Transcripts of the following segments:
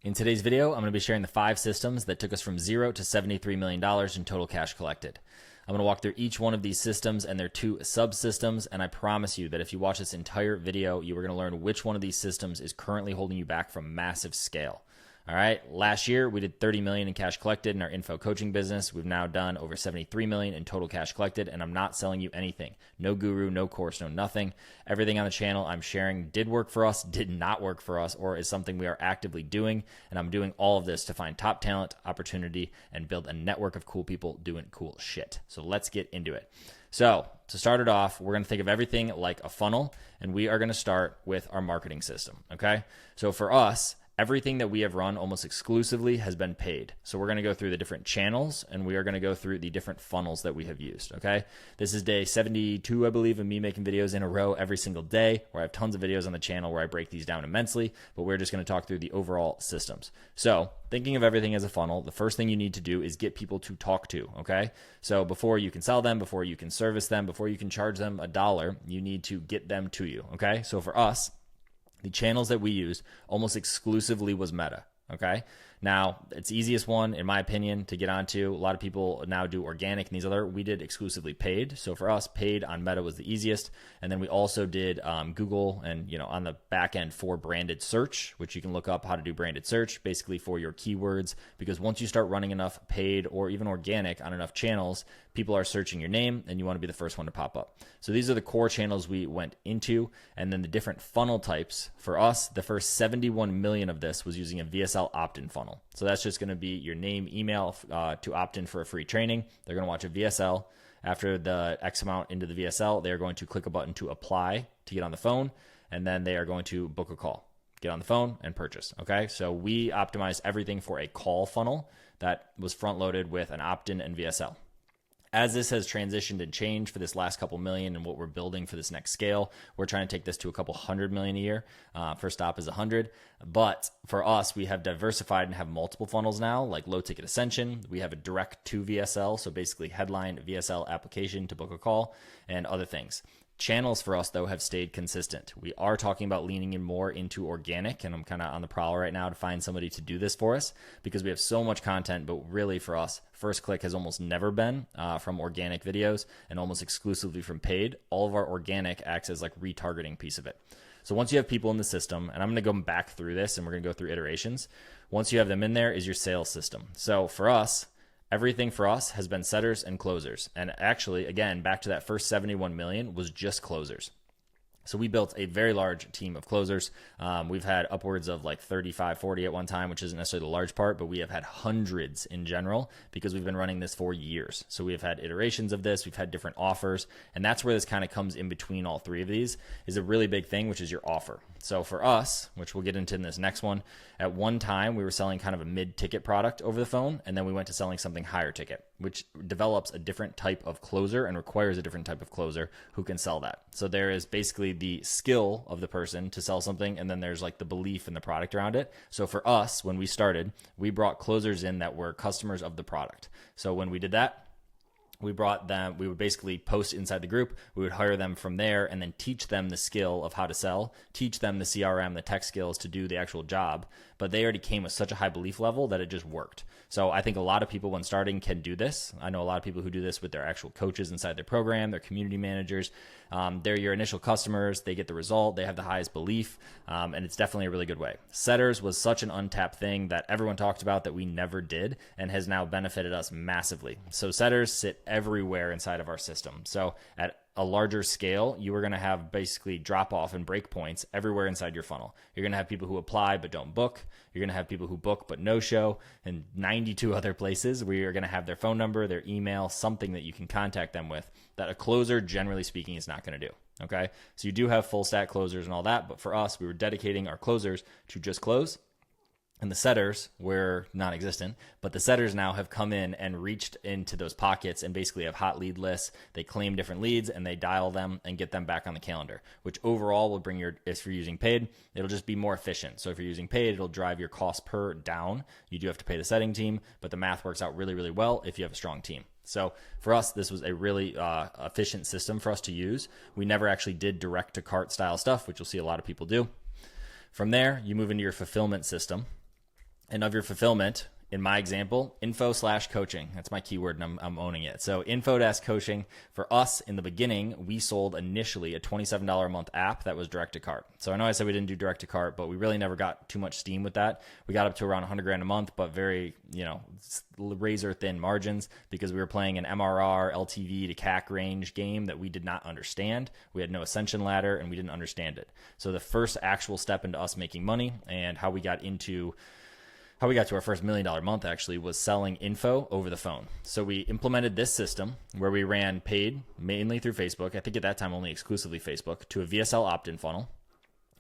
In today's video, I'm going to be sharing the 5 systems that took us from $0 to $73 million in total cash collected. I'm going to walk through each one of these systems and their 2 subsystems, and I promise you that if you watch this entire video, you are going to learn which one of these systems is currently holding you back from massive scale. All right, last year we did $30 million in cash collected in our info coaching business. We've now done over $73 million in total cash collected, and I'm not selling you anything. No guru, no course, no nothing. Everything on the channel I'm sharing did work for us, did not work for us, or is something we are actively doing, and I'm doing all of this to find top talent, opportunity, and build a network of cool people doing cool shit. So let's get into it. So to start it off, we're going to think of everything like a funnel, and we are going to start with our marketing system, okay? So for us, everything that we have run almost exclusively has been paid. So we're going to go through the different channels, and we are going to go through the different funnels that we have used, okay? This is day 72, I believe, of me making videos in a row every single day, where I have tons of videos on the channel where I break these down immensely, but we're just going to talk through the overall systems. So thinking of everything as a funnel, the first thing you need to do is get people to talk to, okay? So before you can sell them, before you can service them, before you can charge them $1, you need to get them to you, okay? So for us, the channels that we used almost exclusively was Meta, okay? Now, it's the easiest one, in my opinion, to get onto. A lot of people now do organic and these other. We did exclusively paid. So for us, paid on Meta was the easiest. And then we also did Google and, on the back end for branded search, which you can look up how to do branded search, basically for your keywords. Because once you start running enough paid or even organic on enough channels, people are searching your name and you want to be the first one to pop up. So these are the core channels we went into. And then the different funnel types. For us, the first 71 million of this was using a VSL opt-in funnel. So that's just going to be your name, email to opt in for a free training. They're going to watch a VSL. After the X amount into the VSL, they're going to click a button to apply to get on the phone, and then they are going to book a call, get on the phone, and purchase. Okay, so we optimized everything for a call funnel that was front loaded with an opt-in and VSL. As this has transitioned and changed for this last couple million and what we're building for this next scale, we're trying to take this to a couple $100 million a year. First stop is 100. But for us, we have diversified and have multiple funnels now, like low ticket ascension. We have a direct to VSL, so basically headline VSL application to book a call and other things. Channels for us, though, have stayed consistent. We are talking about leaning in more into organic, and I'm kind of on the prowl right now to find somebody to do this for us because we have so much content, but really for us, first click has almost never been from organic videos and almost exclusively from paid. All of our organic acts as like retargeting piece of it. So once you have people in the system, and I'm going to go back through this and we're going to go through iterations. Once you have them in there is your sales system. So for us, everything for us has been setters and closers. And actually, again, back to that first 71 million was just closers. So we built a very large team of closers. We've had upwards of like 35, 40 at one time, which isn't necessarily the large part, but we have had hundreds in general because we've been running this for years. So we have had iterations of this. We've had different offers. And that's where this kind of comes in between all 3 of these is a really big thing, which is your offer. So for us, which we'll get into in this next one, at one time we were selling kind of a mid-ticket product over the phone, and then we went to selling something higher ticket, which develops a different type of closer and requires a different type of closer who can sell that. So there is basically the skill of the person to sell something, and then there's like the belief in the product around it. So for us, when we started, we brought closers in that were customers of the product. So when we did that, we brought them, we would basically post inside the group, we would hire them from there and then teach them the skill of how to sell, teach them the CRM, the tech skills to do the actual job. But they already came with such a high belief level that it just worked. So I think a lot of people when starting can do this. I know a lot of people who do this with their actual coaches inside their program, their community managers. They're your initial customers. They get the result. They have the highest belief. And it's definitely a really good way. Setters was such an untapped thing that everyone talked about that we never did and has now benefited us massively. So setters sit everywhere inside of our system. So at a larger scale, you are going to have basically drop off and break points everywhere inside your funnel. You're going to have people who apply but don't book. You're going to have people who book but no show, and 92 other places where you're going to have their phone number, their email, something that you can contact them with that a closer, generally speaking, is not going to do. Okay. So you do have full stack closers and all that, but for us, we were dedicating our closers to just close. And the setters were non-existent, but the setters now have come in and reached into those pockets and basically have hot lead lists. They claim different leads and they dial them and get them back on the calendar, which overall will bring your, if you're using paid, it'll just be more efficient. So if you're using paid, it'll drive your cost per down. You do have to pay the setting team, but the math works out really, really well if you have a strong team. So for us, this was a really efficient system for us to use. We never actually did direct to cart style stuff, which you'll see a lot of people do. From there, you move into your fulfillment system. and of your fulfillment, in my example, info/coaching. That's my keyword, and I'm owning it. So info-coaching, for us in the beginning, we sold initially a $27 a month app that was direct to cart. So I know I said we didn't do direct to cart, but we really never got too much steam with that. We got up to around 100 grand a month, but very, razor thin margins, because we were playing an MRR, LTV to CAC range game that we did not understand. We had no ascension ladder, and we didn't understand it. So the first actual step into us making money and how we got to our first $1 million month actually was selling info over the phone. So we implemented this system where we ran paid mainly through Facebook. I think at that time only exclusively Facebook, to a VSL opt-in funnel.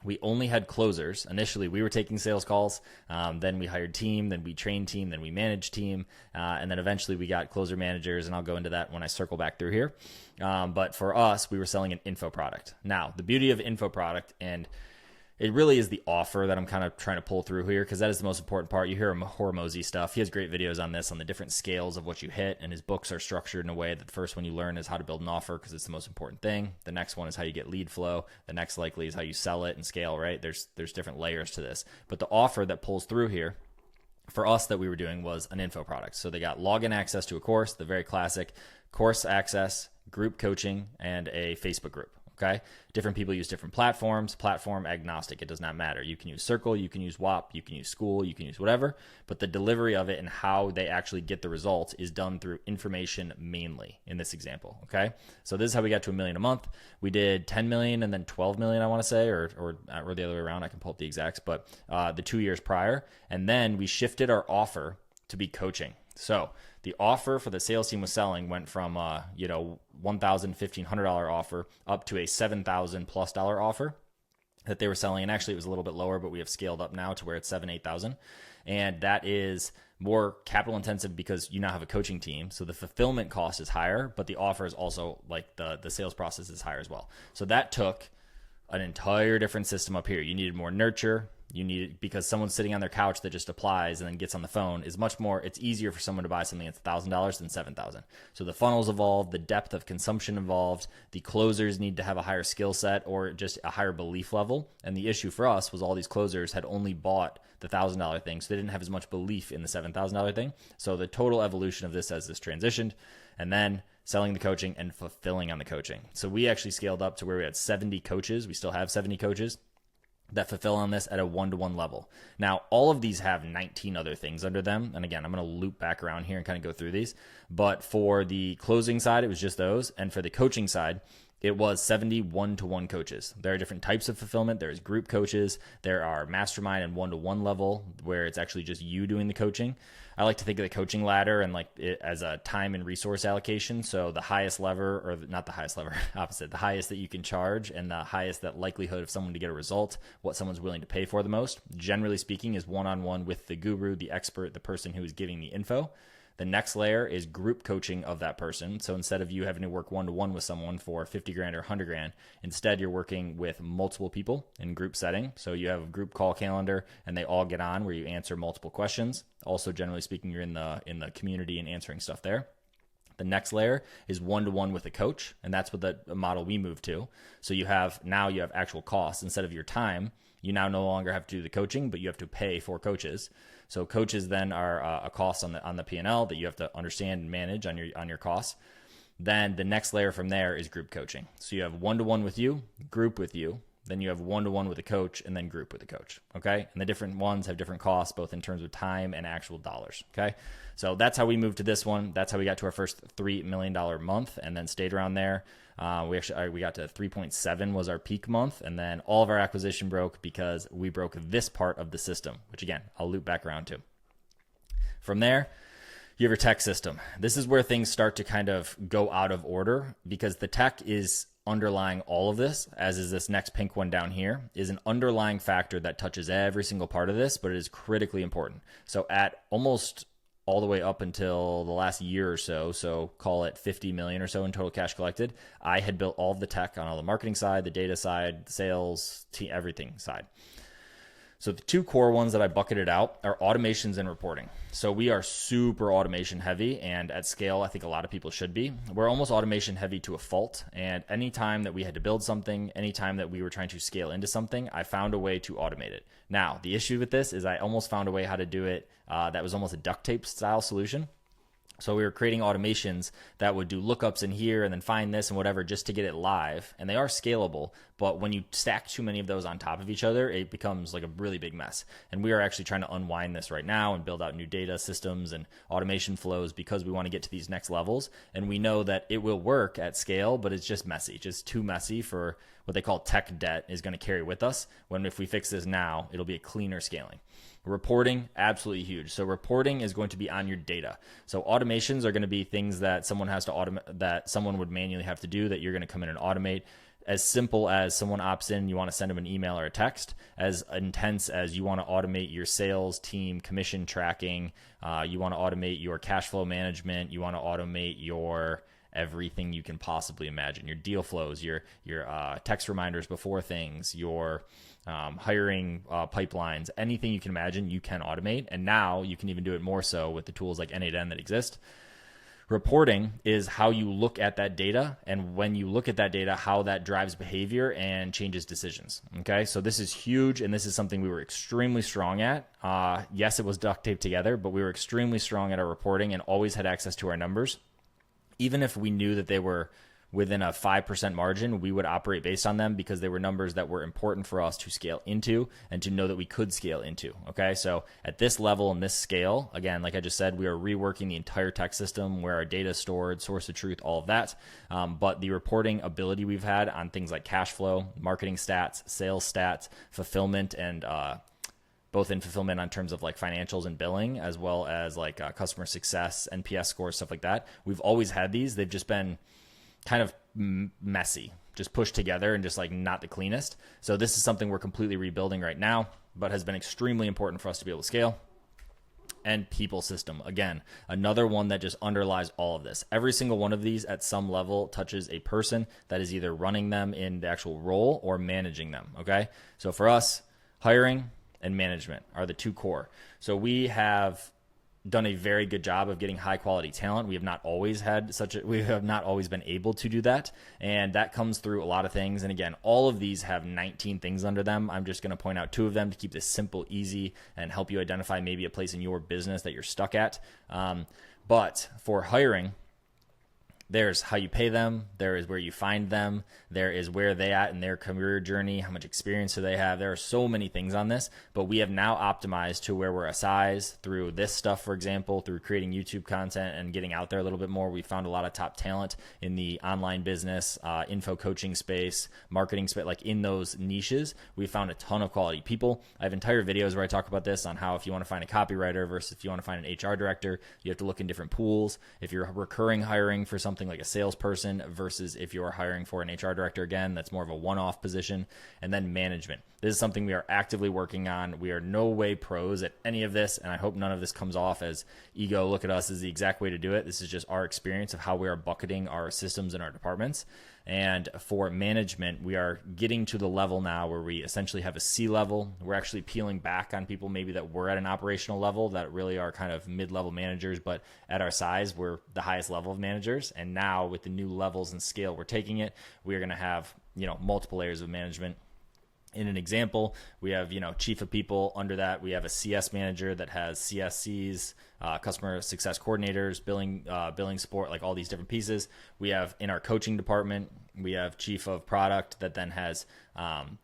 We only had closers. Initially, we were taking sales calls. Then we hired team. Then we trained team. Then we managed team. And then eventually we got closer managers. And I'll go into that when I circle back through here. But for us, we were selling an info product. Now, the beauty of info product, and it really is the offer that I'm kind of trying to pull through here, because that is the most important part. You hear Hormozy stuff. He has great videos on this, on the different scales of what you hit, and his books are structured in a way that the first one you learn is how to build an offer, because it's the most important thing. The next one is how you get lead flow. The next likely is how you sell it and scale, right? There's different layers to this. But the offer that pulls through here for us that we were doing was an info product. So they got login access to a course, the very classic course access, group coaching, and a Facebook group. Okay. Different people use different platforms, platform agnostic. It does not matter. You can use Circle, you can use WAP, you can use School, you can use whatever, but the delivery of it and how they actually get the results is done through information mainly in this example. Okay. So this is how we got to $1 million a month. We did 10 million and then 12 million, I want to say, or the other way around. I can pull up the exacts, but the 2 years prior. And then we shifted our offer to be coaching. So the offer for the sales team was selling went from $1,000, $1,500 offer up to a $7,000+ offer that they were selling. And actually it was a little bit lower, but we have scaled up now to where it's $7,000, $8,000. And that is more capital intensive because you now have a coaching team. So the fulfillment cost is higher, but the offer is also like the sales process is higher as well. So that took an entire different system up here. You needed more nurture. You need it because someone sitting on their couch that just applies and then gets on the phone is much more, it's easier for someone to buy something that's $1,000 than $7,000. So the funnels evolved, the depth of consumption evolved, the closers need to have a higher skill set or just a higher belief level. And the issue for us was all these closers had only bought the $1,000 thing, so they didn't have as much belief in the $7,000 thing. So the total evolution of this as this transitioned, and then selling the coaching and fulfilling on the coaching. So we actually scaled up to where we had 70 coaches. We still have 70 coaches that fulfill on this at a 1-to-1 level. Now, all of these have 19 other things under them. And again, I'm going to loop back around here and kind of go through these. But for the closing side, it was just those. And for the coaching side, it was 70 1-to-1 coaches. There are different types of fulfillment. There's group coaches. There are mastermind and 1-to-1 level where it's actually just you doing the coaching. I like to think of the coaching ladder and like it as a time and resource allocation. So the highest lever, or not the highest lever, opposite, the highest that you can charge and the highest that likelihood of someone to get a result, what someone's willing to pay for the most, generally speaking, is one-on-one with the guru, the expert, the person who is giving the info. The next layer is group coaching of that person. So instead of you having to work 1-to-1 with someone for 50 grand or 100 grand, instead you're working with multiple people in group setting. So you have a group call calendar and they all get on where you answer multiple questions. Also, generally speaking, you're in the community and answering stuff there. The next layer is 1-to-1 with a coach, and that's what the model we moved to. So you have actual costs. Instead of your time, you now no longer have to do the coaching, but you have to pay for coaches. So coaches then are a cost on the P&L that you have to understand and manage on your costs. Then the next layer from there is group coaching. So you have 1-to-1 with you, group with you, then you have 1-to-1 with a coach, and then group with a coach. Okay, and the different ones have different costs, both in terms of time and actual dollars. Okay, so that's how we moved to this one. That's how we got to our first $3 million month, and then stayed around there. We got to 3.7 was our peak month, and then all of our acquisition broke because we broke this part of the system, which again, I'll loop back around to. From there, you have your tech system. This is where things start to kind of go out of order because the tech is underlying all of this, as is this next pink one down here, is an underlying factor that touches every single part of this, but it is critically important. So at almost all the way up until the last year or so call it 50 million or so in total cash collected, I had built all of the tech on all the marketing side, the data side, the sales, everything side. So the two core ones that I bucketed out are automations and reporting. So we are super automation heavy, and at scale, I think a lot of people should be. We're almost automation heavy to a fault. And anytime that we had to build something, anytime that we were trying to scale into something, I found a way to automate it. Now, the issue with this is I almost found a way how to do it that was almost a duct tape style solution. So we were creating automations that would do lookups in here and then find this and whatever just to get it live. And they are scalable, but when you stack too many of those on top of each other, it becomes like a really big mess. And we are actually trying to unwind this right now and build out new data systems and automation flows because we want to get to these next levels. And we know that it will work at scale, but it's just messy, just too messy for what they call tech debt is going to carry with us. When if we fix this now, it'll be a cleaner scaling. Reporting, absolutely huge. So reporting is going to be on your data. So automations are going to be things that someone has to automate, that someone would manually have to do, that you're going to come in and automate. As simple as someone opts in, you want to send them an email or a text. As intense as you want to automate your sales team commission tracking. You want to automate your cash flow management. You want to automate your everything you can possibly imagine, your deal flows, your text reminders before things, your hiring pipelines, anything you can imagine, you can automate. And now you can even do it more so with the tools like N8N that exist. Reporting is how you look at that data, and when you look at that data, how that drives behavior and changes decisions. Okay, so this is huge, and this is something we were extremely strong at. Yes, it was duct taped together, but we were extremely strong at our reporting and always had access to our numbers. Even if we knew that they were within a 5% margin, we would operate based on them because they were numbers that were important for us to scale into and to know that we could scale into. Okay, so at this level and this scale, again, like I just said, we are reworking the entire tech system where our data is stored, source of truth, all of that. But the reporting ability we've had on things like cash flow, marketing stats, sales stats, fulfillment, and both in fulfillment on terms of like financials and billing, as well as like customer success, NPS scores, stuff like that. We've always had these. They've just been kind of messy, just pushed together and just like not the cleanest. So this is something we're completely rebuilding right now, but has been extremely important for us to be able to scale. And people system, again, another one that just underlies all of this. Every single one of these at some level touches a person that is either running them in the actual role or managing them. Okay, so for us, hiring and management are the two core. So we have done a very good job of getting high quality talent. We have not always been able to do that. And that comes through a lot of things. And again, all of these have 19 things under them. I'm just going to point out two of them to keep this simple, easy, and help you identify maybe a place in your business that you're stuck at. But for hiring, there's how you pay them. There is where you find them. There is where they at in their career journey. How much experience do they have? There are so many things on this, but we have now optimized to where we're a size through this stuff, for example, through creating YouTube content and getting out there a little bit more. We found a lot of top talent in the online business, info coaching space, marketing space, like in those niches. We found a ton of quality people. I have entire videos where I talk about this on how if you want to find a copywriter versus if you want to find an HR director, you have to look in different pools. If you're recurring hiring for something like a salesperson versus if you are hiring for an HR director, again, that's more of a one-off position. And then management. This is something we are actively working on. We are no way pros at any of this, and I hope none of this comes off as ego, look at us, is the exact way to do it. This is just our experience of how we are bucketing our systems and our departments. And for management, we are getting to the level now where we essentially have a C level. We're actually peeling back on people maybe that were at an operational level that really are kind of mid-level managers, but at our size, we're the highest level of managers. And now with the new levels and scale we're taking it, we are going to have, multiple layers of management. In an example, we have, chief of people. Under that, we have a CS manager that has CSCs, customer success coordinators, billing support, like all these different pieces. We have in our coaching department, we have chief of product that then has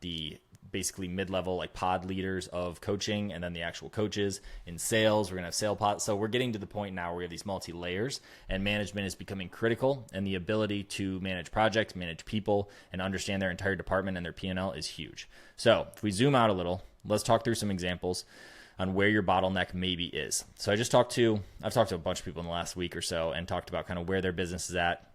the basically mid-level like pod leaders of coaching, and then the actual coaches. In sales, we're going to have sale pods. So we're getting to the point now where we have these multi-layers, and management is becoming critical, and the ability to manage projects, manage people, and understand their entire department and their P&L is huge. So if we zoom out a little, let's talk through some examples on where your bottleneck maybe is. So I've talked to a bunch of people in the last week or so and talked about kind of where their business is at.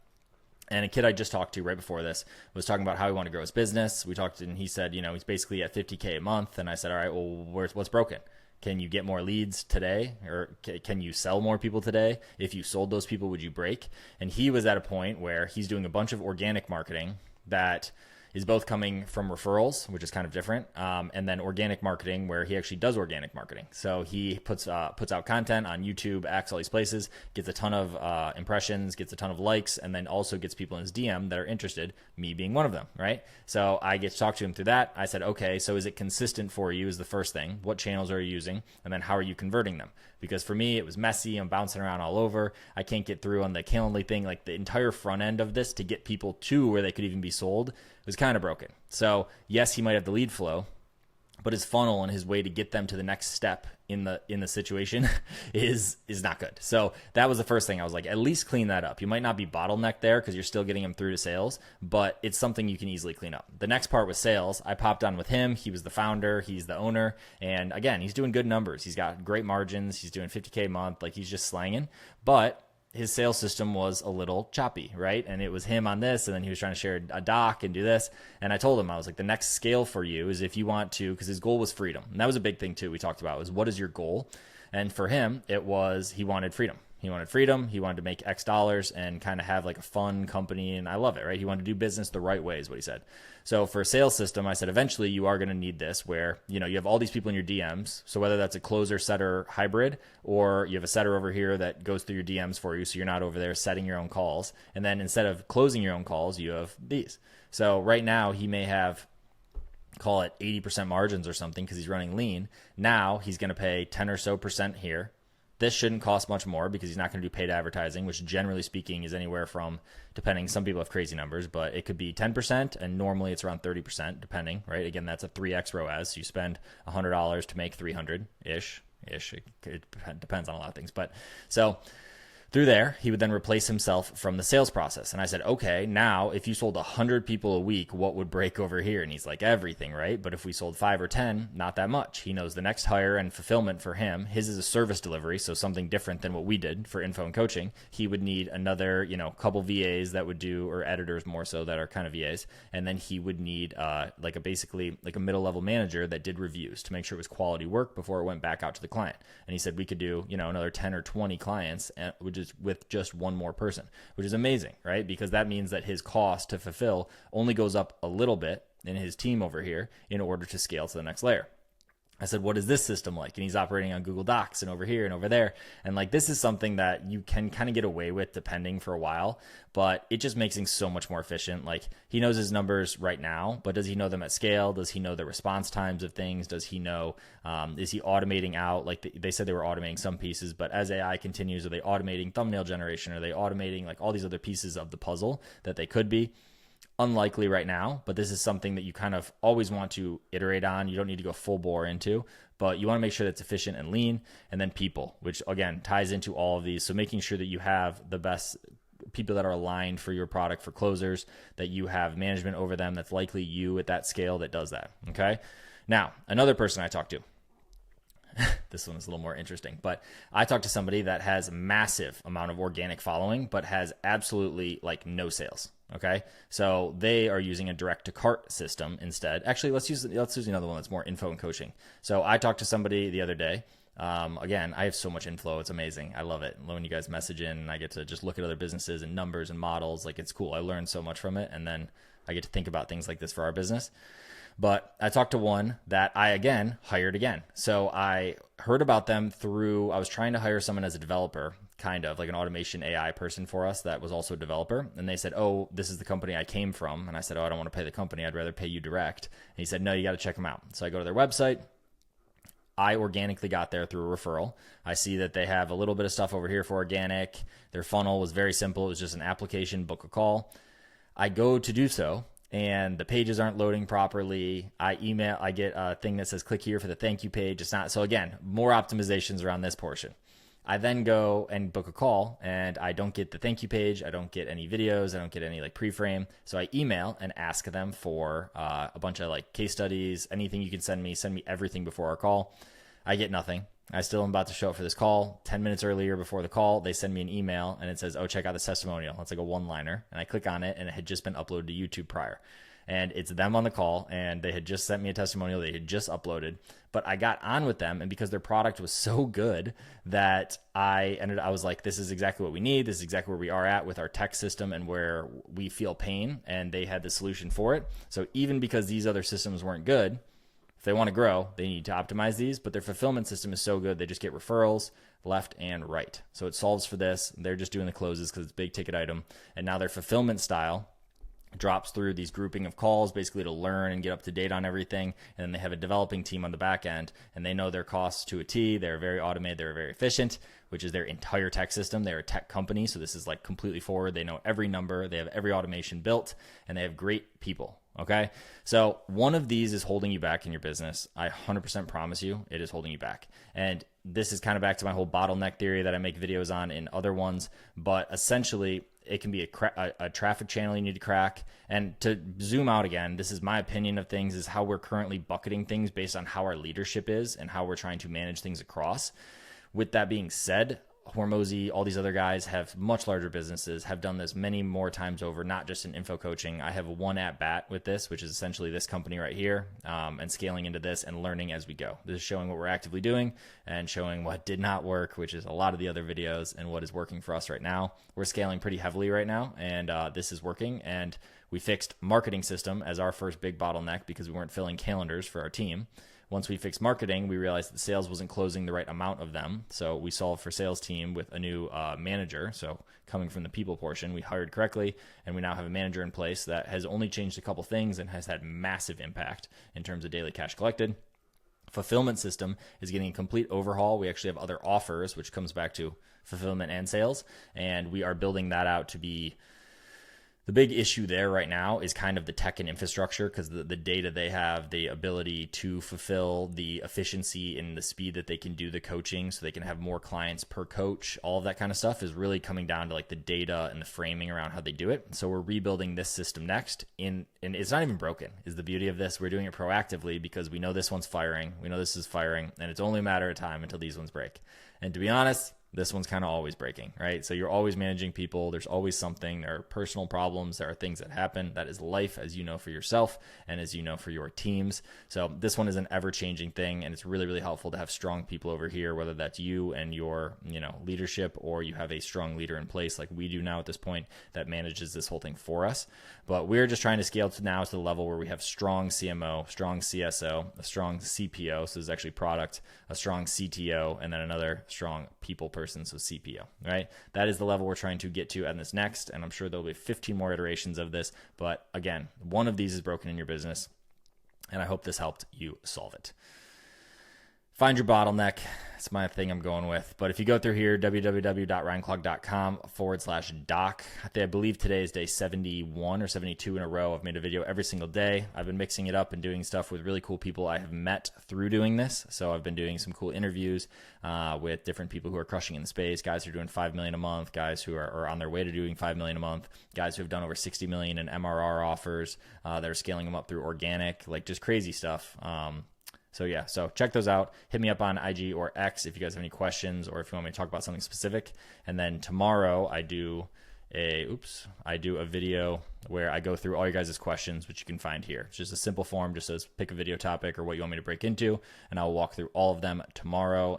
And a kid I just talked to right before this was talking about how he wanted to grow his business. We talked, and he said, he's basically at $50K a month. And I said, all right, well, what's broken? Can you get more leads today? Or can you sell more people today? If you sold those people, would you break? And he was at a point where he's doing a bunch of organic marketing that is both coming from referrals, which is kind of different, and then organic marketing, where he actually does organic marketing. So he puts out content on YouTube, X, all these places, gets a ton of impressions, gets a ton of likes, and then also gets people in his DM that are interested, me being one of them, right? So I get to talk to him through that. I said, okay, so is it consistent for you is the first thing. What channels are you using? And then how are you converting them? Because for me, it was messy. I'm bouncing around all over. I can't get through on the Calendly thing. Like the entire front end of this to get people to where they could even be sold was kind of broken. So yes, he might have the lead flow, but his funnel and his way to get them to the next step in the situation is not good. So that was the first thing. I was like, at least clean that up. You might not be bottleneck there because you're still getting him through to sales, but it's something you can easily clean up. The next part was sales. I popped on with him. He was the founder. He's the owner. And again, he's doing good numbers. He's got great margins. He's doing $50K a month. Like he's just slanging, but his sales system was a little choppy, right? And it was him on this, and then he was trying to share a doc and do this. And I told him, I was like, the next scale for you is if you want to, because his goal was freedom. And that was a big thing too we talked about, was what is your goal? And for him, it was he wanted freedom. He wanted freedom. He wanted to make X dollars and kind of have like a fun company. And I love it, right? He wanted to do business the right way is what he said. So for a sales system, I said, eventually you are going to need this where, you have all these people in your DMs. So whether that's a closer setter hybrid, or you have a setter over here that goes through your DMs for you. So you're not over there setting your own calls. And then instead of closing your own calls, you have these. So right now he may have, call it 80% margins or something because he's running lean. Now he's going to pay 10 or so percent here. This shouldn't cost much more because he's not going to do paid advertising, which generally speaking is anywhere from, depending, some people have crazy numbers, but it could be 10% and normally it's around 30% depending, right? Again, that's a 3x ROAS. So you spend $100 to make 300-ish. It depends on a lot of things. But so through there, he would then replace himself from the sales process. And I said, okay, now if you sold 100 people a week, what would break over here? And he's like, everything, right? But if we sold 5 or 10, not that much. He knows the next hire and fulfillment for him. His is a service delivery, so something different than what we did for info and coaching. He would need another, couple VAs that would do, or editors more so that are kind of VAs. And then he would need basically a middle level manager that did reviews to make sure it was quality work before it went back out to the client. And he said we could do, another 10 or 20 clients, which is with just one more person, which is amazing, right? Because that means that his cost to fulfill only goes up a little bit in his team over here in order to scale to the next layer. I said, what is this system like? And he's operating on Google Docs and over here and over there. And this is something that you can kind of get away with depending for a while, but it just makes things so much more efficient. He knows his numbers right now, but does he know them at scale? Does he know the response times of things? Does he know, is he automating out? They said they were automating some pieces, but as AI continues, are they automating thumbnail generation? Are they automating all these other pieces of the puzzle that they could be? Unlikely right now, but this is something that you kind of always want to iterate on. You don't need to go full bore into, but you want to make sure that it's efficient and lean. And then people, which again ties into all of these. So making sure that you have the best people that are aligned for your product, for closers, that you have management over them that's likely you at that scale that does that. Okay. Now, another person I talked to, this one is a little more interesting, but I talked to somebody that has a massive amount of organic following, but has absolutely no sales. Okay. So they are using a direct to cart system instead. Actually, let's use another one that's more info and coaching. So I talked to somebody the other day. Again, I have so much inflow. It's amazing. I love it. When you guys message in and I get to just look at other businesses and numbers and models, it's cool. I learned so much from it. And then I get to think about things like this for our business. But I talked to one that I, again, hired again. So I heard about them through, I was trying to hire someone as a developer, kind of like an automation AI person for us that was also a developer. And they said, oh, this is the company I came from. And I said, oh, I don't want to pay the company. I'd rather pay you direct. And he said, no, you got to check them out. So I go to their website. I organically got there through a referral. I see that they have a little bit of stuff over here for organic. Their funnel was very simple. It was just an application, book a call. I go to do so, and the pages aren't loading properly. I get a thing that says click here for the thank you page. It's not. So again, more optimizations around this portion. I then go and book a call, and I don't get the thank you page. I don't get any videos. I don't get any pre-frame. So I email and ask them for a bunch of case studies, anything you can send me everything before our call. I get nothing. I still am about to show up for this call. 10 minutes earlier before the call, they send me an email and it says, oh, check out this testimonial. It's like a one-liner. And I click on it and it had just been uploaded to YouTube prior. and it's them on the call, and they had just sent me a testimonial they had just uploaded. But I got on with them, and because their product was so good that I was like, this is exactly what we need. This is exactly where we are at with our tech system and where we feel pain, and they had the solution for it. So even because these other systems weren't good, if they want to grow, they need to optimize these, but their fulfillment system is so good, they just get referrals left and right. So it solves for this. They're just doing the closes because it's a big ticket item. And now their fulfillment style drops through these grouping of calls basically to learn and get up to date on everything. And then they have a developing team on the back end, and they know their costs to a T. They're very automated. They're very efficient, which is their entire tech system. They're a tech company. So this is like completely forward. They know every number. They have every automation built, and they have great people. Okay. So one of these is holding you back in your business. I 100% promise you it is holding you back. And this is kind of back to my whole bottleneck theory that I make videos on in other ones, but essentially it can be a traffic channel you need to crack. And to zoom out again, this is my opinion of things, is how we're currently bucketing things based on how our leadership is and how we're trying to manage things across. With that being said, Hormozy, all these other guys have much larger businesses, have done this many more times over, not just in info coaching. I have one at bat with this, which is essentially this company right here, and scaling into this and learning as we go. This is showing what we're actively doing and showing what did not work, which is a lot of the other videos, and what is working for us right now. We're scaling pretty heavily right now, and this is working. And we fixed marketing system as our first big bottleneck because we weren't filling calendars for our team. Once we fixed marketing, we realized that sales wasn't closing the right amount of them. So we solved for sales team with a new manager. So coming from the people portion, we hired correctly, and we now have a manager in place that has only changed a couple things and has had massive impact in terms of daily cash collected. Fulfillment system is getting a complete overhaul. We actually have other offers, which comes back to fulfillment and sales, and we are building that out to be. The big issue there right now is kind of the tech and infrastructure, because the data they have, the ability to fulfill, the efficiency and the speed that they can do the coaching so they can have more clients per coach, all of that kind of stuff is really coming down to like the data and the framing around how they do it. So we're rebuilding this system next, and it's not even broken is the beauty of this. We're doing it proactively because we know this one's firing. We know this is firing, and it's only a matter of time until these ones break. And to be honest, this one's kind of always breaking, right? So you're always managing people. There's always something. There are personal problems. There are things that happen. That is life, as you know, for yourself and as you know, for your teams. So this one is an ever-changing thing, and it's really, really helpful to have strong people over here, whether that's you and your, leadership, or you have a strong leader in place like we do now at this point that manages this whole thing for us. But we're just trying to scale to now to the level where we have strong CMO, strong CSO, a strong CPO, so this is actually product, a strong CTO, and then another strong people person, so CPO, right? That is the level we're trying to get to at this next, and I'm sure there'll be 15 more iterations of this. But again, one of these is broken in your business, and I hope this helped you solve it. Find your bottleneck. It's my thing I'm going with. But if you go through here, www.ryanclogg.com/doc, I believe today is day 71 or 72 in a row. I've made a video every single day. I've been mixing it up and doing stuff with really cool people I have met through doing this. So I've been doing some cool interviews with different people who are crushing in the space, guys who are doing $5 million a month, guys who are on their way to doing $5 million a month, guys who have done over $60 million in MRR offers that are scaling them up through organic, like just crazy stuff. So check those out. Hit me up on IG or X if you guys have any questions, or if you want me to talk about something specific. And then tomorrow I do a video where I go through all your guys' questions, which you can find here. It's just a simple form, just says pick a video topic or what you want me to break into, and I'll walk through all of them tomorrow,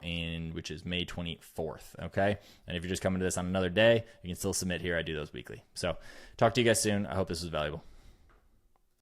which is May 24th, okay? And if you're just coming to this on another day, you can still submit here. I do those weekly. So talk to you guys soon. I hope this was valuable.